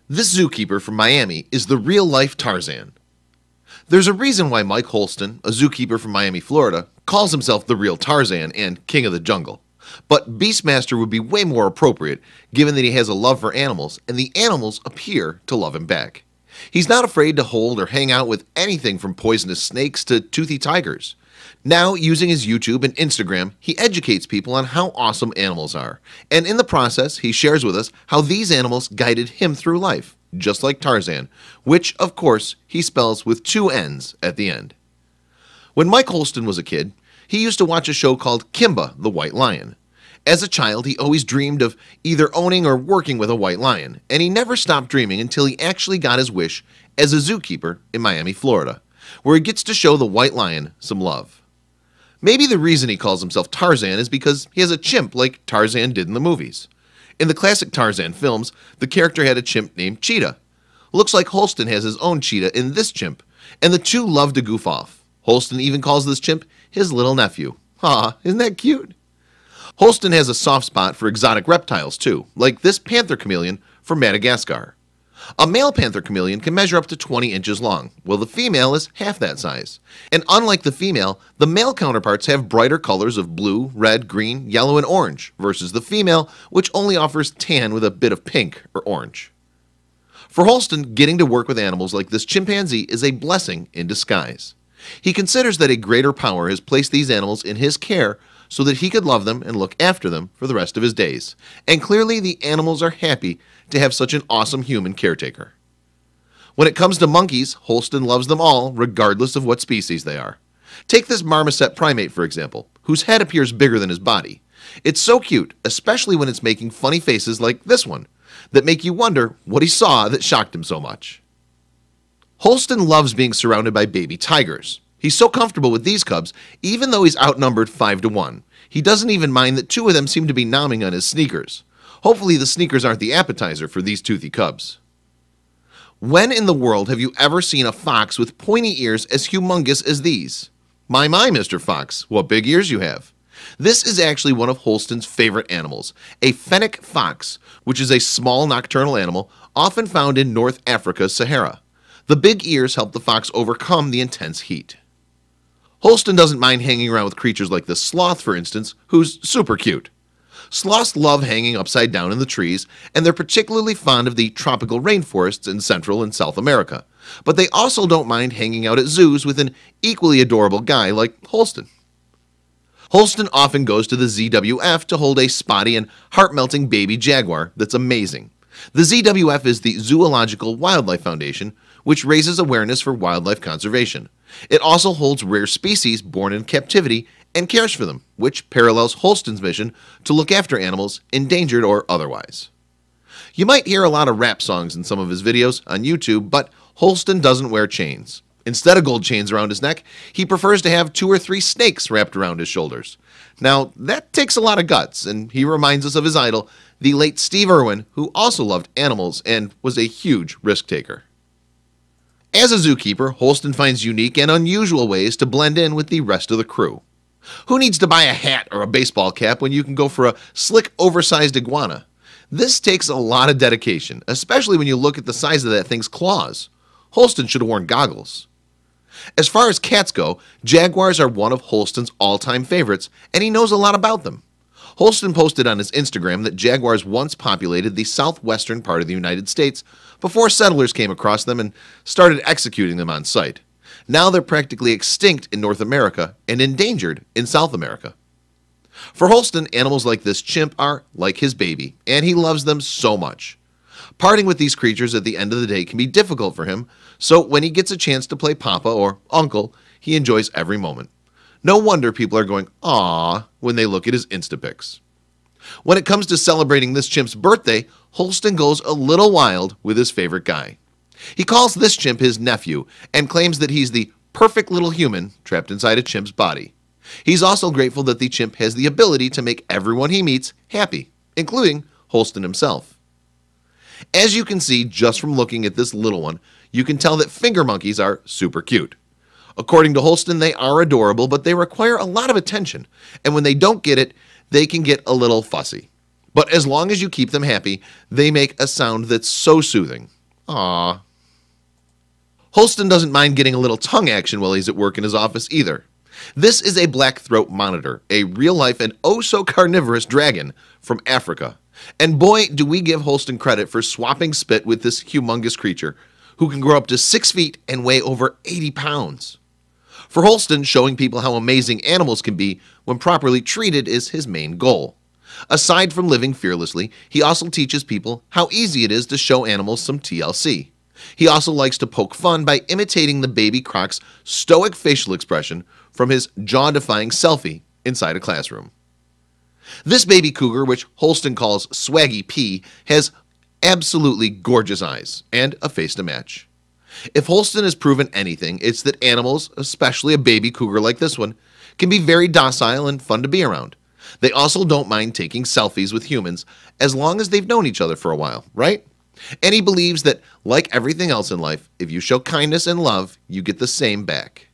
This zookeeper from Miami is the real-life Tarzan. There's a reason why Mike Holston, a zookeeper from Miami, Florida, calls himself the real Tarzan and King of the Jungle. But Beastmaster would be way more appropriate given that he has a love for animals and the animals appear to love him back. He's not afraid to hold or hang out with anything from poisonous snakes to toothy tigers. Now, using his YouTube and Instagram, he educates people on how awesome animals are, and in the process, he shares with us how these animals guided him through life, just like Tarzan, which, of course, he spells with two N's at the end. When Mike Holston was a kid, he used to watch a show called Kimba the White Lion. As a child, he always dreamed of either owning or working with a white lion, and he never stopped dreaming until he actually got his wish as a zookeeper in Miami, Florida, where he gets to show the white lion some love. Maybe the reason he calls himself Tarzan is because he has a chimp like Tarzan did in the movies. In the classic Tarzan films, the character had a chimp named Cheetah. Looks like Holston has his own cheetah in this chimp, and the two love to goof off. Holston even calls this chimp his little nephew. Aw, isn't that cute? Holston has a soft spot for exotic reptiles too, like this panther chameleon from Madagascar. A male panther chameleon can measure up to 20 inches long, while the female is half that size. And unlike the female, the male counterparts have brighter colors of blue, red, green, yellow, and orange, versus the female, which only offers tan with a bit of pink or orange. For Holston, getting to work with animals like this chimpanzee is a blessing in disguise. He considers that a greater power has placed these animals in his care so that he could love them and look after them for the rest of his days. And clearly the animals are happy to have such an awesome human caretaker. When it comes to monkeys, Holston loves them all regardless of what species they are. Take this marmoset primate for example, whose head appears bigger than his body. It's so cute, especially when it's making funny faces like this one, that make you wonder what he saw that shocked him so much. Holston loves being surrounded by baby tigers. He's so comfortable with these cubs, even though he's outnumbered 5-1. He doesn't even mind that two of them seem to be nomming on his sneakers. Hopefully the sneakers aren't the appetizer for these toothy cubs. When in the world have you ever seen a fox with pointy ears as humongous as these? My, Mr. Fox, what big ears you have. This is actually one of Holston's favorite animals, a fennec fox, which is a small nocturnal animal often found in North Africa's Sahara. The big ears help the fox overcome the intense heat. Holston doesn't mind hanging around with creatures like the sloth, for instance, who's super cute. Sloths love hanging upside down in the trees, and they're particularly fond of the tropical rainforests in Central and South America. But they also don't mind hanging out at zoos with an equally adorable guy like Holston. Holston often goes to the ZWF to hold a spotty and heart-melting baby jaguar that's amazing. The ZWF is the Zoological Wildlife Foundation, which raises awareness for wildlife conservation. It also holds rare species born in captivity and cares for them, which parallels Holston's mission to look after animals, endangered or otherwise. You might hear a lot of rap songs in some of his videos on YouTube, but Holston doesn't wear chains. Instead of gold chains around his neck, he prefers to have 2 or 3 snakes wrapped around his shoulders. Now, that takes a lot of guts, and he reminds us of his idol, the late Steve Irwin, who also loved animals and was a huge risk taker. As a zookeeper, Holston finds unique and unusual ways to blend in with the rest of the crew. Who needs to buy a hat or a baseball cap when you can go for a slick, oversized iguana? This takes a lot of dedication, especially when you look at the size of that thing's claws. Holston should have worn goggles. As far as cats go, jaguars are one of Holston's all-time favorites, and he knows a lot about them. Holston posted on his Instagram that jaguars once populated the southwestern part of the United States before settlers came across them and started executing them on sight. Now they're practically extinct in North America and endangered in South America. For Holston, animals like this chimp are like his baby, and he loves them so much. Parting with these creatures at the end of the day can be difficult for him, so when he gets a chance to play Papa or Uncle, he enjoys every moment. No wonder people are going, "Aww," when they look at his Instapics. When it comes to celebrating this chimp's birthday, Holston goes a little wild with his favorite guy. He calls this chimp his nephew and claims that he's the perfect little human trapped inside a chimp's body. He's also grateful that the chimp has the ability to make everyone he meets happy, including Holston himself. As you can see just from looking at this little one, you can tell that finger monkeys are super cute. According to Holston, they are adorable, but they require a lot of attention, and when they don't get it, they can get a little fussy. But as long as you keep them happy, they make a sound that's so soothing. Aww. Holston doesn't mind getting a little tongue action while he's at work in his office either. This is a black throat monitor, a real-life and oh-so-carnivorous dragon from Africa. And boy, do we give Holston credit for swapping spit with this humongous creature, who can grow up to 6 feet and weigh over 80 pounds. For Holston, showing people how amazing animals can be when properly treated is his main goal. Aside from living fearlessly, he also teaches people how easy it is to show animals some TLC. He also likes to poke fun by imitating the baby croc's stoic facial expression from his jaw-defying selfie inside a classroom. This baby cougar, which Holston calls Swaggy P, has absolutely gorgeous eyes and a face to match. If Holston has proven anything, it's that animals, especially a baby cougar like this one, can be very docile and fun to be around. They also don't mind taking selfies with humans as long as they've known each other for a while, right? And he believes that, like everything else in life, if you show kindness and love, you get the same back.